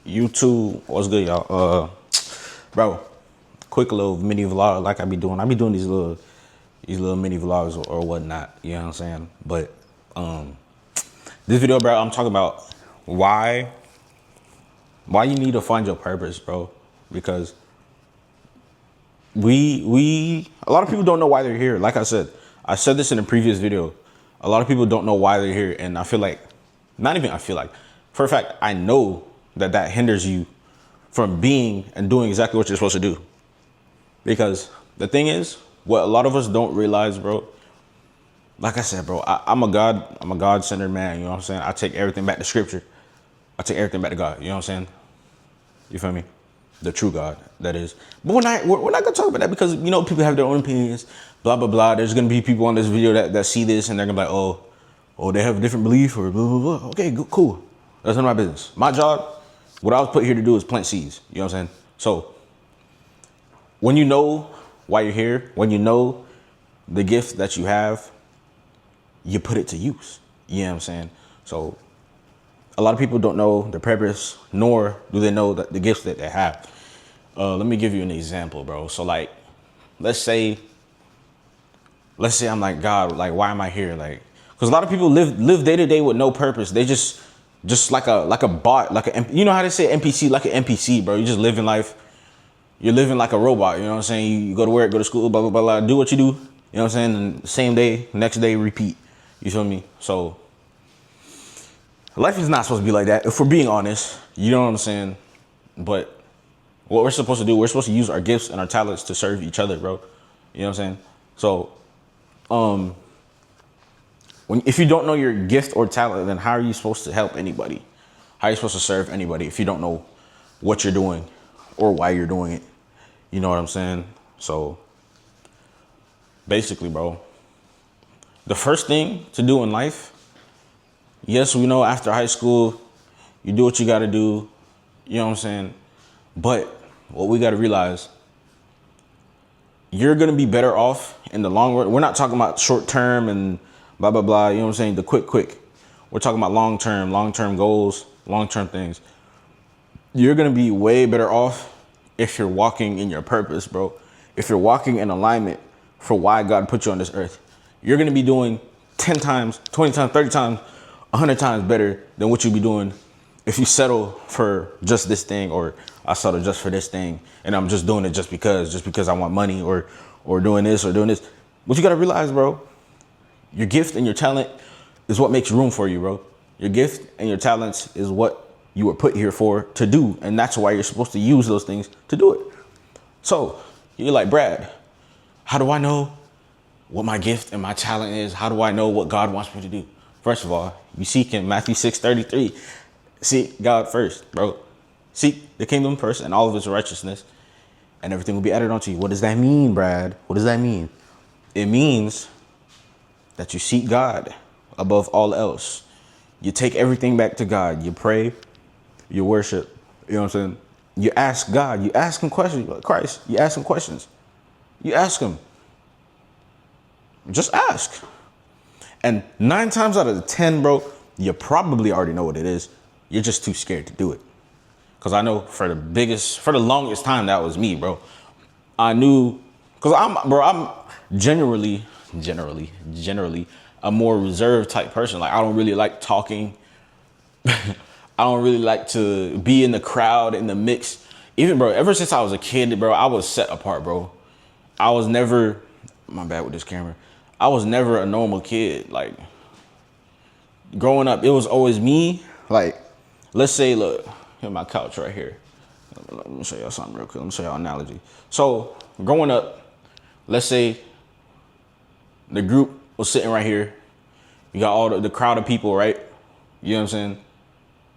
YouTube, what's good, y'all? Bro, quick little mini vlog like I be doing. I be doing these little mini vlogs or whatnot. You know what I'm saying? But this video, bro, I'm talking about why you need to find your purpose, bro. Because a lot of people don't know why they're here. Like I said this in a previous video. A lot of people don't know why they're here, and I feel like, for a fact, I know that hinders you from being and doing exactly what you're supposed to do. Because the thing is, what a lot of us don't realize, bro, like I said, bro, I'm a God-centered man, you know what I'm saying? I take everything back to scripture. I take everything back to God, you know what I'm saying? You feel me? The true God, that is. But we're not gonna talk about that because, you know, people have their own opinions, blah, blah, blah. There's gonna be people on this video that see this and they're gonna be like, oh, they have a different belief or blah, blah, blah. Okay, cool. That's none of my business. My job, what I was put here to do is plant seeds, you know what I'm saying? So when you know why you're here, when you know the gift that you have, you put it to use, you know what I'm saying? So a lot of people don't know their purpose, nor do they know that the gifts that they have. Let me give you an example, bro. So like, let's say I'm like, God, like, why am I here? Like, because a lot of people live day to day with no purpose. They just like a bot, you know how they say NPC, like an NPC, bro. You just living life. You're living like a robot. You know what I'm saying? You go to work, go to school, blah, blah, blah, blah, do what you do. You know what I'm saying? And same day, next day, repeat. You feel me? So life is not supposed to be like that, if we're being honest. You know what I'm saying? But what we're supposed to do, we're supposed to use our gifts and our talents to serve each other, bro. You know what I'm saying? So, if you don't know your gift or talent, then how are you supposed to help anybody? How are you supposed to serve anybody if you don't know what you're doing or why you're doing it? You know what I'm saying? So, basically, bro, the first thing to do in life, yes, we know after high school, you do what you got to do. You know what I'm saying? But what we got to realize, you're going to be better off in the long run. We're not talking about short term and blah, blah, blah. You know what I'm saying? The quick. We're talking about long term goals, long term things. You're going to be way better off if you're walking in your purpose, bro. If you're walking in alignment for why God put you on this earth. You're going to be doing 10 times, 20 times, 30 times, 100 times better than what you'd be doing if you settle for just this thing, or I settle just for this thing and I'm just doing it just because I want money or doing this or doing this. What you got to realize, bro, your gift and your talent is what makes room for you, bro. Your gift and your talents is what you were put here for to do. And that's why you're supposed to use those things to do it. So you're like, Brad, how do I know what my gift and my talent is? How do I know what God wants me to do? First of all, you seek in Matthew 6:33. Seek God first, bro. Seek the kingdom first and all of its righteousness, and everything will be added onto you. What does that mean, Brad? What does that mean? It means that you seek God above all else. You take everything back to God. You pray, you worship. You know what I'm saying? You ask God. You ask him questions. Like Christ, you ask him questions. You ask him. Just ask. And 9 times out of 10, bro, you probably already know what it is. You're just too scared to do it. Because I know for the longest time, that was me, bro. I knew, because I'm generally a more reserved type person. Like, I don't really like talking. I don't really like to be in the crowd, in the mix. Even, bro, ever since I was a kid, bro, I was set apart, bro. I was never, my bad with this camera. I was never a normal kid. Like, growing up, it was always me. Like, let's say, look, here's my couch right here. Let me show y'all something real quick. Let me show y'all an analogy. So, growing up, let's say the group was sitting right here. You got all the crowd of people, right? You know what I'm saying?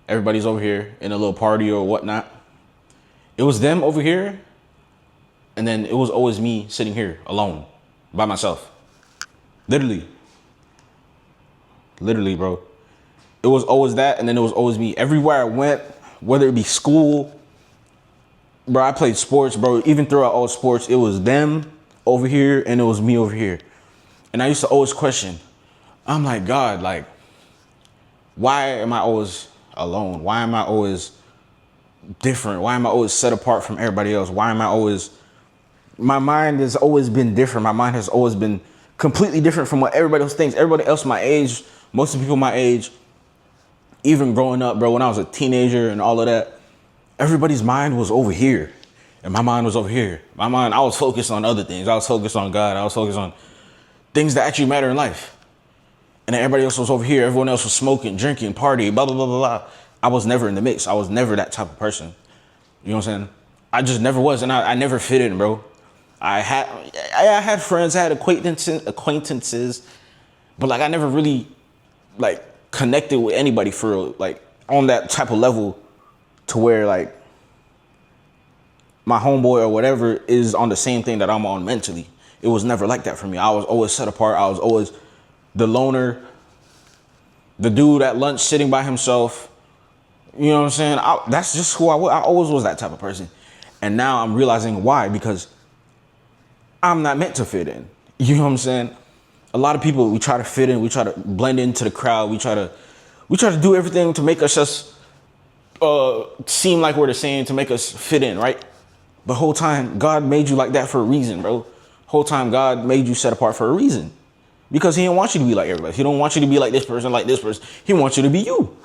Everybody's over here in a little party or whatnot. It was them over here, and then it was always me sitting here alone, by myself. Literally, bro. It was always that, and then it was always me. Everywhere I went, whether it be school, bro, I played sports, bro. Even throughout all sports, it was them over here, and it was me over here. And I used to always question. I'm like, God, like, why am I always alone? Why am I always different? Why am I always set apart from everybody else? Why am I always, my mind has always been different. My mind has always been completely different from what everybody else thinks. Everybody else my age, most of the people my age, even growing up, bro, when I was a teenager and all of that, everybody's mind was over here. And my mind was over here. My mind, I was focused on other things. I was focused on God. I was focused on things that actually matter in life. And then everybody else was over here. Everyone else was smoking, drinking, partying, blah, blah, blah, blah, blah. I was never in the mix. I was never that type of person. You know what I'm saying? I just never was. And I never fit in, bro. I had friends, I had acquaintances, but like I never really like connected with anybody for real, like on that type of level to where like my homeboy or whatever is on the same thing that I'm on mentally. It was never like that for me. I was always set apart. I was always the loner, the dude at lunch sitting by himself. You know what I'm saying? That's just who I was. I always was that type of person. And now I'm realizing why, because I'm not meant to fit in. You know what I'm saying? A lot of people, we try to fit in, we try to blend into the crowd, we try to do everything to make us just seem like we're the same, to make us fit in, right? But whole time, God made you like that for a reason, bro. Whole time, God made you set apart for a reason. Because he didn't want you to be like everybody. He don't want you to be like this person, like this person. He wants you to be you.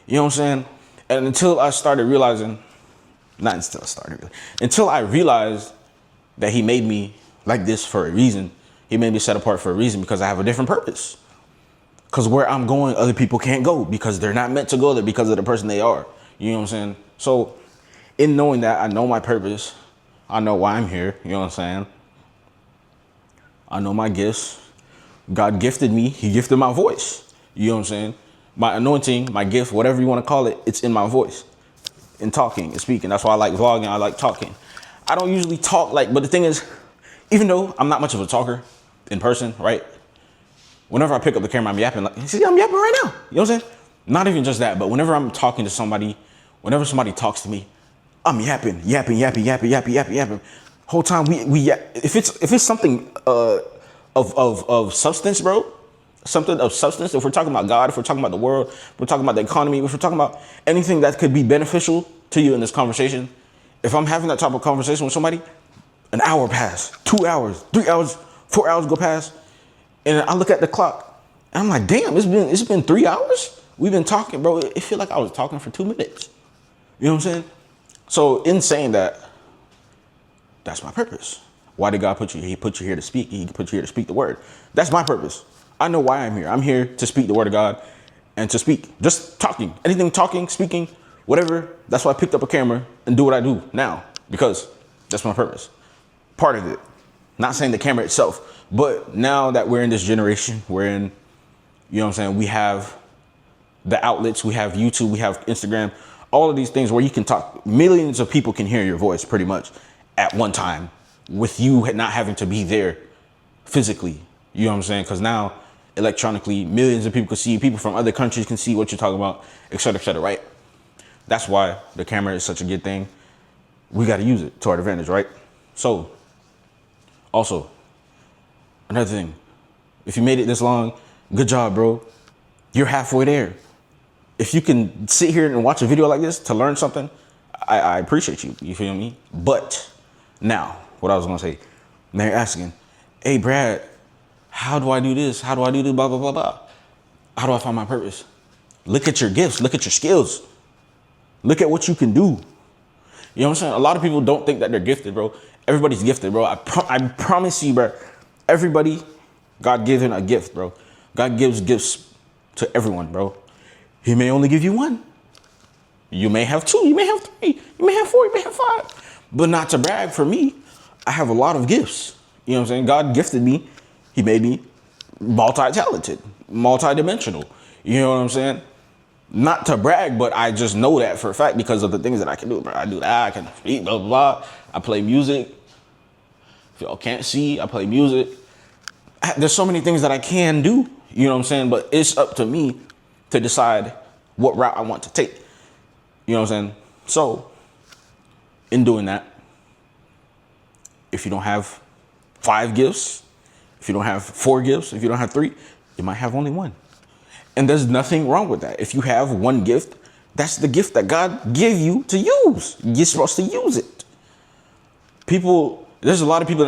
You know what I'm saying? And until I realized that he made me like this for a reason. He made me set apart for a reason, because I have a different purpose. Because where I'm going, other people can't go because they're not meant to go there because of the person they are. You know what I'm saying? So in knowing that, I know my purpose. I know why I'm here. You know what I'm saying? I know my gifts. God gifted me. He gifted my voice. You know what I'm saying? My anointing, my gift, whatever you want to call it, it's in my voice. In talking and speaking. That's why I like vlogging. I like talking. I don't usually talk like, but the thing is, even though I'm not much of a talker in person, right? Whenever I pick up the camera, I'm yapping like, see, I'm yapping right now. You know what I'm saying? Not even just that, but whenever I'm talking to somebody, whenever somebody talks to me, I'm yapping. Whole time we if it's something of substance, bro, something of substance. If we're talking about God, if we're talking about the world, if we're talking about the economy, if we're talking about anything that could be beneficial to you in this conversation, if I'm having that type of conversation with somebody, an hour pass, 2 hours, 3 hours, 4 hours go past, and I look at the clock, and I'm like, damn, it's been 3 hours? We've been talking, bro. It feel like I was talking for 2 minutes. You know what I'm saying? So in saying that, that's my purpose. Why did God put you here? He put you here to speak. He put you here to speak the word. That's my purpose. I know why I'm here. I'm here to speak the word of God and to speak. Just talking. Anything talking, speaking, whatever. That's why I picked up a camera and do what I do now, because that's my purpose. Part of it. Not saying the camera itself, but now that we're in this generation, we're in, you know what I'm saying, we have the outlets, we have YouTube, we have Instagram, all of these things where you can talk. Millions of people can hear your voice pretty much at one time with you not having to be there physically. You know what I'm saying? Because now electronically, millions of people can see you. People from other countries can see what you're talking about, et cetera, right? That's why the camera is such a good thing. We got to use it to our advantage, right? So, also, another thing, if you made it this long, good job, bro. You're halfway there. If you can sit here and watch a video like this to learn something, I appreciate you. You feel me? But now, what I was going to say, they're asking, hey, Brad, how do I do this? How do I do this? Blah, blah, blah, blah. How do I find my purpose? Look at your gifts. Look at your skills. Look at what you can do. You know what I'm saying? A lot of people don't think that they're gifted, bro. Everybody's gifted, bro. I promise you, bro. Everybody, God given a gift, bro. God gives gifts to everyone, bro. He may only give you one. You may have two. You may have three. You may have four. You may have five. But not to brag, for me, I have a lot of gifts. You know what I'm saying? God gifted me. He made me multi-talented, multi-dimensional. You know what I'm saying? Not to brag, but I just know that for a fact because of the things that I can do, bro. I do that. I can speak, blah, blah, blah. I play music. If y'all can't see, I play music. There's so many things that I can do. You know what I'm saying? But it's up to me to decide what route I want to take. You know what I'm saying? So, in doing that, if you don't have 5 gifts, if you don't have 4 gifts, if you don't have 3, you might have only 1. And there's nothing wrong with that. If you have one gift, That's the gift that God gave you to use. You're supposed to use it. There's a lot of people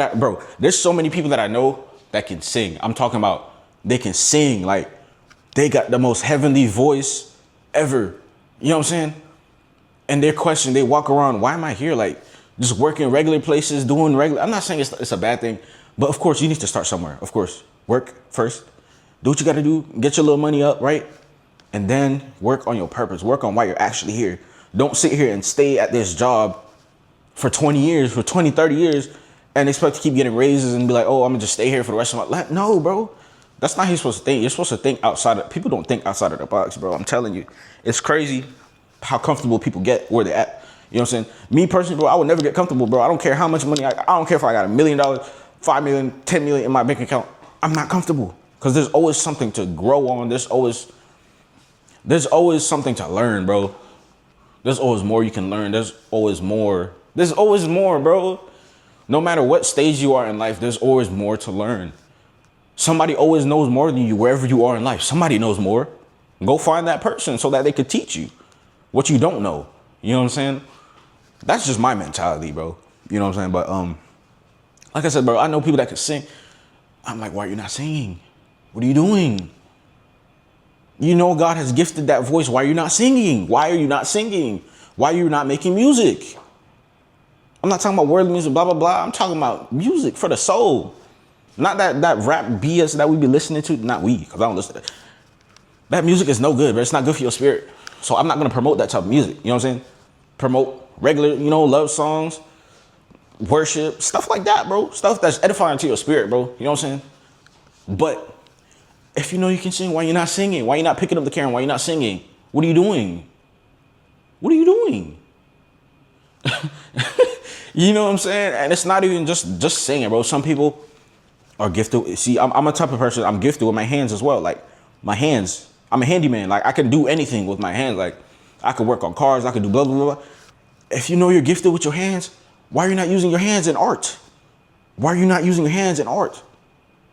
there's so many people that I know that can sing. I'm talking about they can sing. Like, they got the most heavenly voice ever. You know what I'm saying? And their question, they walk around, why am I here? Like, just working regular places, doing regular. I'm not saying it's a bad thing, but of course you need to start somewhere. Of course, work first. Do what you got to do. Get your little money up, right? And then work on your purpose. Work on why you're actually here. Don't sit here and stay at this job for 20 years, for 20, 30 years, and expect to keep getting raises and be like, oh, I'm gonna just stay here for the rest of my life. No, bro. That's not how you're supposed to think. You're supposed to think people don't think outside of the box, bro. I'm telling you. It's crazy how comfortable people get where they're at. You know what I'm saying? Me personally, bro, I would never get comfortable, bro. I don't care how much money I don't care if I got $1 million, $5 million, $10 million in my bank account. I'm not comfortable because there's always something to grow on. There's always something to learn, bro. There's always more you can learn. There's always more, bro. No matter what stage you are in life, there's always more to learn. Somebody always knows more than you wherever you are in life. Somebody knows more. Go find that person so that they could teach you what you don't know. You know what I'm saying? That's just my mentality, bro. You know what I'm saying? But like I said, bro, I know people that can sing. I'm like, why are you not singing? What are you doing? You know God has gifted that voice. Why are you not singing? Why are you not singing? Why are you not making music? I'm not talking about worldly music, blah, blah, blah. I'm talking about music for the soul. Not that rap BS that we be listening to. Not we, because I don't listen to that. That music is no good, but it's not good for your spirit. So I'm not going to promote that type of music. You know what I'm saying? Promote regular, love songs, worship, stuff like that, bro. Stuff that's edifying to your spirit, bro. You know what I'm saying? But if you know you can sing, why you not singing? Why you not picking up the camera? Why you not singing? What are you doing? What are you doing? You know what I'm saying? And it's not even just singing, bro. Some people are gifted. See, I'm a type of person, I'm gifted with my hands as well. Like, my hands, I'm a handyman. Like, I can do anything with my hands. Like, I could work on cars. I could do blah, blah, blah. If you know you're gifted with your hands, why are you not using your hands in art? Why are you not using your hands in art?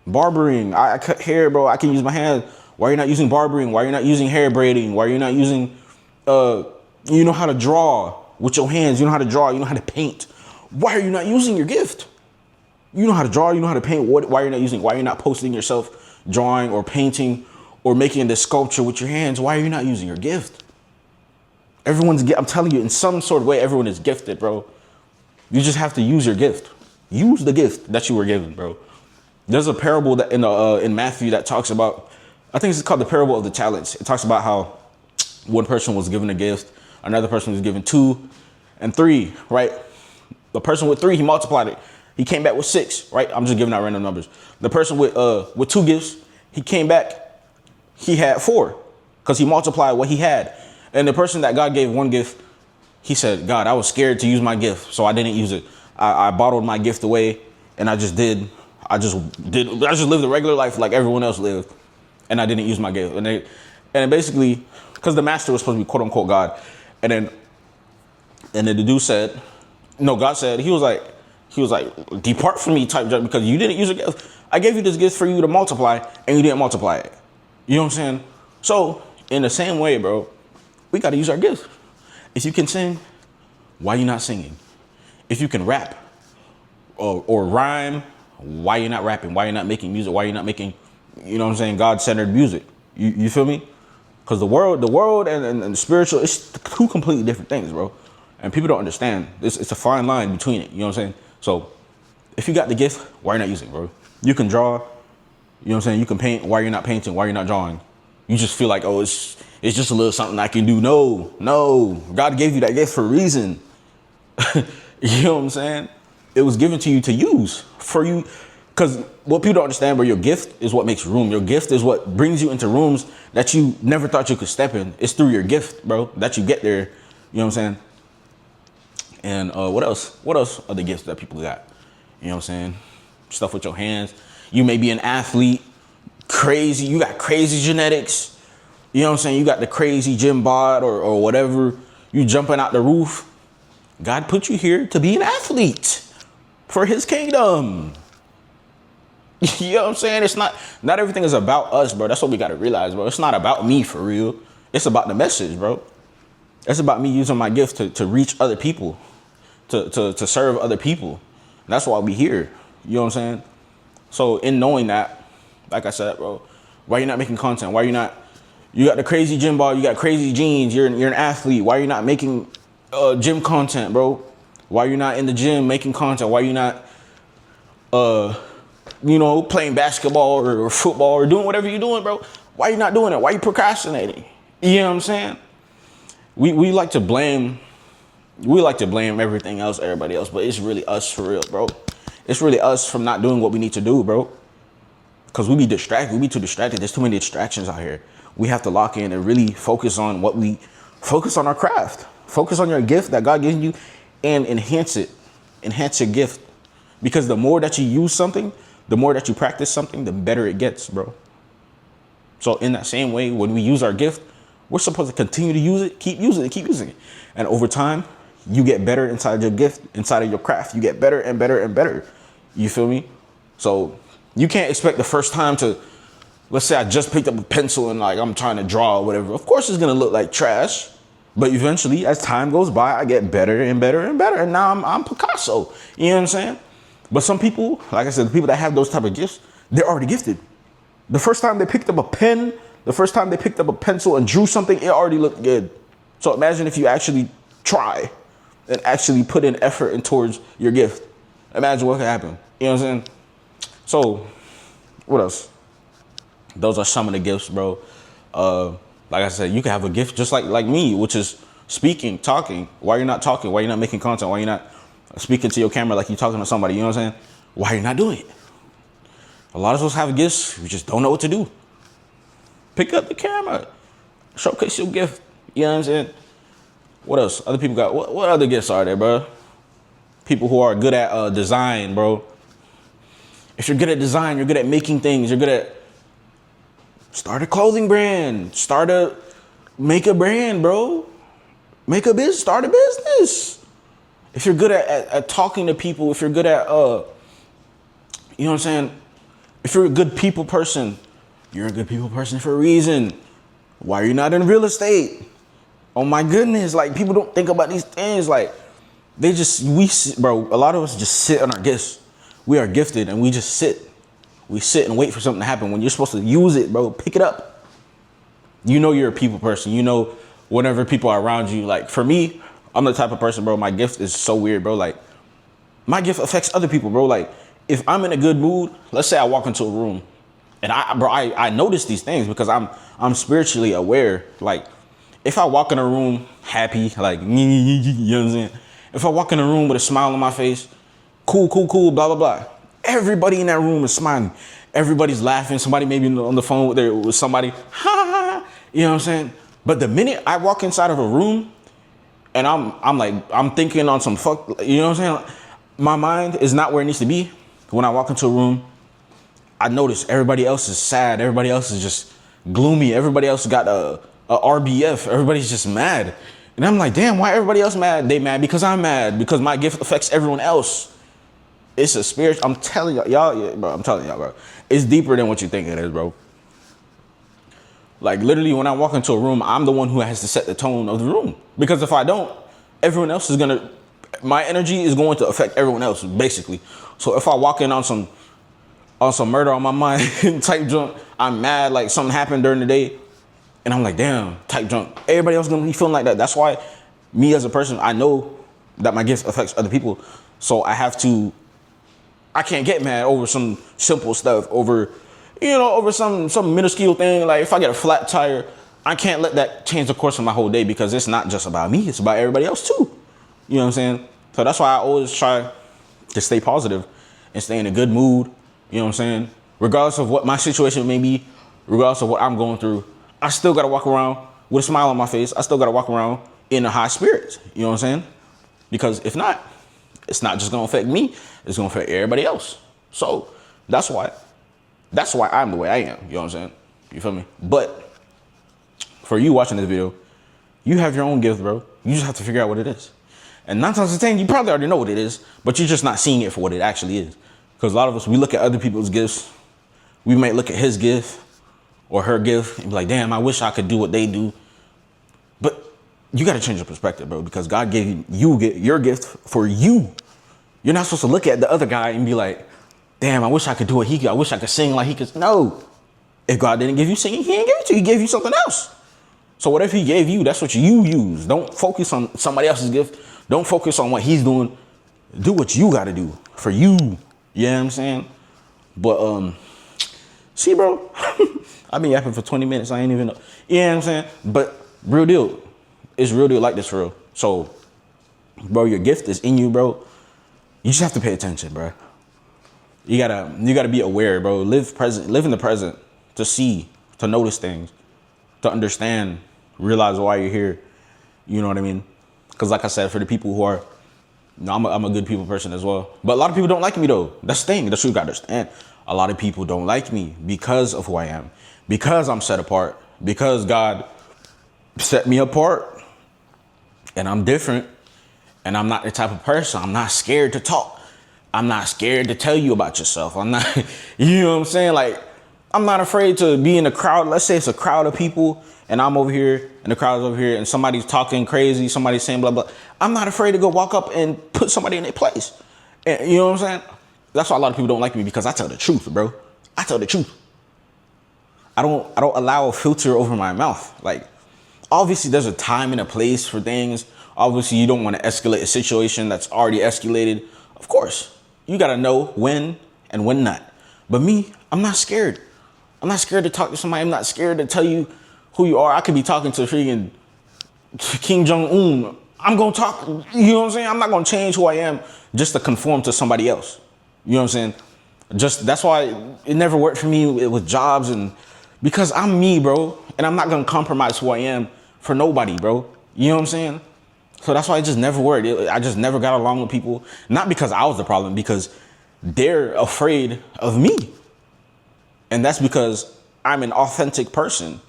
Barbering. I cut hair, bro. I can use my hands. Why are you not using barbering? Why are you not using hair braiding? Why are you not using, you know how to draw with your hands. You know how to draw. You know how to paint. Why are you not using your gift? You know how to draw. You know how to paint. Why are you not using? Why are you not posting yourself drawing or painting or making this sculpture with your hands? Why are you not using your gift? I'm telling you, in some sort of way, everyone is gifted, bro. You just have to use your gift. Use the gift that you were given, bro. There's a parable that in Matthew that talks about, I think it's called the parable of the talents. It talks about how one person was given a gift, another person was given 2 and 3, right? The person with 3, he multiplied it. He came back with 6, right? I'm just giving out random numbers. The person with 2 gifts, he came back, he had 4 because he multiplied what he had. And the person that God gave 1 gift, he said, God, I was scared to use my gift, so I didn't use it. I bottled my gift away, and I just lived a regular life like everyone else lived, and I didn't use my gift. And then basically, because the master was supposed to be quote unquote God, and then the dude said, no, God said, he was like, depart from me type job because you didn't use a gift. I gave you this gift for you to multiply, and you didn't multiply it. You know what I'm saying? So in the same way, bro, we got to use our gifts. If you can sing, why you not singing? If you can rap or rhyme, why you not rapping? Why you not making music? Why you not making, you know what I'm saying, God-centered music? You feel me? Because the world and the spiritual, it's 2 completely different things, bro. And people don't understand. It's a fine line between it. You know what I'm saying? So if you got the gift, why you not using it, bro? You can draw. You know what I'm saying? You can paint. Why you're not painting? Why you're not drawing? You just feel like, oh, it's just a little something I can do. No. God gave you that gift for a reason. You know what I'm saying? It was given to you to use for you. Because what people don't understand, bro, your gift is what makes room. Your gift is what brings you into rooms that you never thought you could step in. It's through your gift, bro, that you get there. You know what I'm saying? And what else? What else are the gifts that people got? You know what I'm saying? Stuff with your hands. You may be an athlete. Crazy. You got crazy genetics. You know what I'm saying? You got the crazy gym bod or whatever. You jumping out the roof. God put you here to be an athlete for his kingdom. You know what I'm saying? It's not everything is about us, bro. That's what we got to realize, bro. It's not about me for real. It's about the message, bro. It's about me using my gift to reach other people, to serve other people. That's why we here. You know what I'm saying? So in knowing that, like I said, bro, why you not making content? Why you not? You got the crazy gym ball. You got crazy jeans. You're an athlete. Why you not making gym content, bro? Why you not in the gym making content? Why you not, playing basketball or football or doing whatever you're doing, bro? Why you not doing it? Why you procrastinating? You know what I'm saying? We like to blame everything else, everybody else, but it's really us for real, bro. It's really us from not doing what we need to do, bro. Because we be distracted. We be too distracted. There's too many distractions out here. We have to lock in and really focus on focus on our craft. Focus on your gift that God gives you and enhance it. Enhance your gift. Because the more that you use something, the more that you practice something, the better it gets, bro. So in that same way, when we use our gift, we're supposed to continue to use it, keep using it, keep using it. And over time, you get better inside your gift, inside of your craft. You get better and better and better. You feel me? So you can't expect the first time to, let's say I just picked up a pencil and like I'm trying to draw or whatever. Of course it's gonna look like trash. But eventually, as time goes by, I get better and better and better. And now I'm Picasso. You know what I'm saying? But some people, like I said, the people that have those type of gifts, they're already gifted. The first time they picked up a pen, the first time they picked up a pencil and drew something, it already looked good. So imagine if you actually try and actually put in effort in towards your gift. Imagine what could happen. You know what I'm saying? So, what else? Those are some of the gifts, bro. Like I said, you can have a gift just like me, which is speaking, talking. Why you're not talking? Why you're not making content? Why you're not speaking to your camera like you're talking to somebody? You know what I'm saying? Why you're not doing it? A lot of us have gifts. We just don't know what to do. Pick up the camera. Showcase your gift. You know what I'm saying? What else? Other people got, what other gifts are there, bro? People who are good at design, bro. If you're good at design, you're good at making things, you're good at, start a clothing brand. Make a brand, bro. Make a business, start a business. If you're good at talking to people, if you're good at, you know what I'm saying? If you're a good people person, you're a good people person for a reason. Why are you not in real estate? Oh my goodness, like people don't think about these things. Like bro, a lot of us just sit on our gifts. We are gifted and we just sit. We sit and wait for something to happen when you're supposed to use it, bro. Pick it up. You know you're a people person. You know whenever people are around you. Like for me, I'm the type of person, bro, my gift is so weird, bro. Like my gift affects other people, bro. Like if I'm in a good mood, let's say I walk into a room and I notice these things because I'm spiritually aware. Like if I walk in a room happy, like, you know what I'm saying? If I walk in a room with a smile on my face, cool, blah, blah, blah. Everybody in that room is smiling. Everybody's laughing. Somebody maybe on the phone with somebody, ha. You know what I'm saying? But the minute I walk inside of a room and I'm thinking on some you know what I'm saying? My mind is not where it needs to be. When I walk into a room, I notice everybody else is sad. Everybody else is just gloomy. Everybody else got a RBF. Everybody's just mad. And I'm like, damn, why everybody else mad? They mad because I'm mad, because my gift affects everyone else. It's a spirit. I'm telling y'all, bro. It's deeper than what you think it is, bro. Like literally when I walk into a room, I'm the one who has to set the tone of the room. Because if I don't, everyone else is my energy is going to affect everyone else, basically. So if I walk in on some murder on my mind type junk, I'm mad, like something happened during the day. And I'm like, damn, type junk. Everybody else gonna be feeling like that. That's why me as a person, I know that my gift affects other people. So I can't get mad over some simple stuff, over some minuscule thing. Like if I get a flat tire, I can't let that change the course of my whole day because it's not just about me, it's about everybody else too. You know what I'm saying? So that's why I always try to stay positive and stay in a good mood. You know what I'm saying? Regardless of what my situation may be, regardless of what I'm going through, I still got to walk around with a smile on my face. I still got to walk around in a high spirits. You know what I'm saying? Because if not, it's not just going to affect me. It's going to affect everybody else. So that's why I'm the way I am. You know what I'm saying? You feel me? But for you watching this video, you have your own gift, bro. You just have to figure out what it is. And 9 times out of 10, you probably already know what it is, but you're just not seeing it for what it actually is. Because a lot of us, we look at other people's gifts. We might look at his gift or her gift and be like, damn, I wish I could do what they do. But you got to change your perspective, bro, because God gave you your gift for you. You're not supposed to look at the other guy and be like, damn, I wish I could do what he could. I wish I could sing like he could. No. If God didn't give you singing, he didn't give it to you. He gave you something else. So whatever he gave you, that's what you use. Don't focus on somebody else's gift. Don't focus on what he's doing. Do what you got to do for you. You know what I'm saying? But, see, bro, I've been yapping for 20 minutes. I ain't even know. You know what I'm saying? But real deal. It's real deal like this for real. So, bro, your gift is in you, bro. You just have to pay attention, bro. You gotta be aware, bro. Live in the present to see, to notice things, to understand, realize why you're here. You know what I mean? Because like I said, for the people who are, you know, I'm a good people person as well. But a lot of people don't like me though. That's the thing. That's what you gotta understand. A lot of people don't like me because of who I am, because I'm set apart, because God set me apart, and I'm different, and I'm not the type of person. I'm not scared to talk. I'm not scared to tell you about yourself. I'm not, you know what I'm saying? Like, I'm not afraid to be in a crowd. Let's say it's a crowd of people and I'm over here and the crowd's over here and somebody's talking crazy. Somebody's saying blah, blah. I'm not afraid to go walk up and put somebody in their place. And you know what I'm saying? That's why a lot of people don't like me, because I tell the truth, bro. I tell the truth. I don't allow a filter over my mouth. Like, obviously there's a time and a place for things. Obviously you don't want to escalate a situation that's already escalated. Of course, you got to know when and when not. But me, I'm not scared. I'm not scared to talk to somebody. I'm not scared to tell you who you are. I could be talking to freaking Kim Jong-un. I'm going to talk, you know what I'm saying? I'm not going to change who I am just to conform to somebody else. You know what I'm saying? Just, that's why it never worked for me with jobs, and because I'm me, bro. And I'm not going to compromise who I am for nobody, bro. You know what I'm saying? So that's why it just never worked. I just never got along with people. Not because I was the problem, because they're afraid of me. And that's because I'm an authentic person.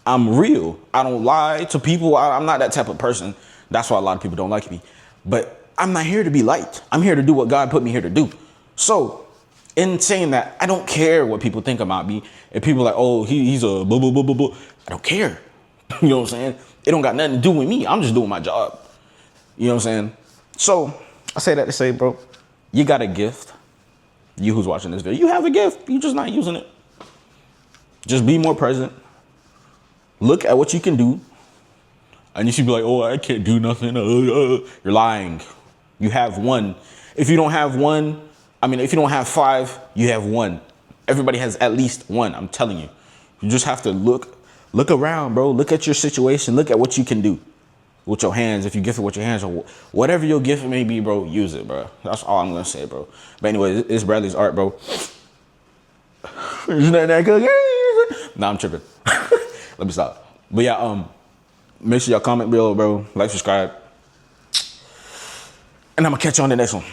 I'm real. I don't lie to people. I'm not that type of person. That's why a lot of people don't like me. But I'm not here to be liked. I'm here to do what God put me here to do. So in saying that, I don't care what people think about me. If people are like, oh, he's a blah, blah, blah, blah, blah. I don't care. You know what I'm saying? It don't got nothing to do with me. I'm just doing my job. You know what I'm saying? So I say that to say, bro, you got a gift. You who's watching this video, you have a gift. You're just not using it. Just be more present. Look at what you can do. And you should be like, oh, I can't do nothing. You're lying. You have one. If you don't have one, if you don't have five, you have one. Everybody has at least one. I'm telling you. You just have to look around, bro. Look at your situation. Look at what you can do with your hands. If you gift it with your hands, or whatever your gift may be, bro, use it, bro. That's all I'm gonna say, bro. But anyway, it's Bradley's art, bro. Isn't that good? Nah, I'm tripping. Let me stop. But yeah, make sure y'all comment below, bro. Like, subscribe. And I'm gonna catch you on the next one.